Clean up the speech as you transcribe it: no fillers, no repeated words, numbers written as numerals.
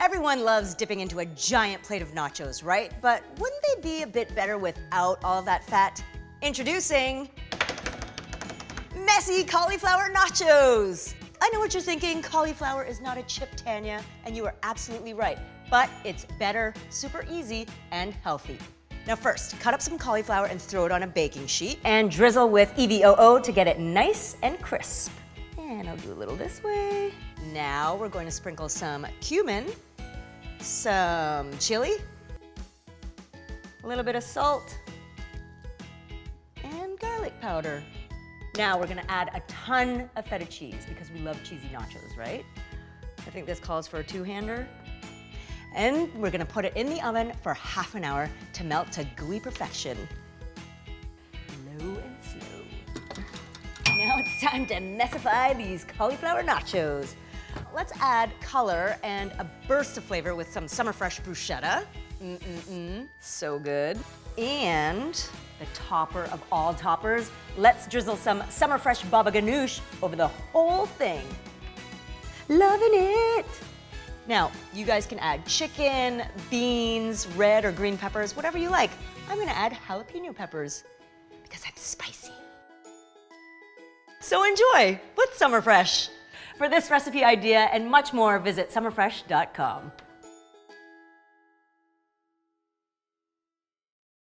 Everyone loves dipping into a giant plate of nachos, right? But wouldn't they be a bit better without all of that fat? Introducing messy cauliflower nachos. I know what you're thinking, cauliflower is not a chip, Tanya, and you are absolutely right. But it's better, super easy, and healthy. Now first, cut up some cauliflower and throw it on a baking sheet and drizzle with EVOO to get it nice and crisp. And I'll do a little this way. Now we're going to sprinkle some cumin, some chili, a little bit of salt, and garlic powder. Now we're gonna add a ton of feta cheese because we love cheesy nachos, right? I think this calls for a two-hander. And we're gonna put it in the oven for half an hour to melt to gooey perfection. Low and slow. Now it's time to messify these cauliflower nachos. Let's add color and a burst of flavor with some summer fresh bruschetta. So good. And the topper of all toppers, let's drizzle some summer fresh baba ghanouj over the whole thing. Loving it. Now, you guys can add chicken, beans, red or green peppers, whatever you like. I'm gonna add jalapeno peppers because I'm spicy. So enjoy with Summer Fresh. For this recipe idea and much more, visit summerfresh.com.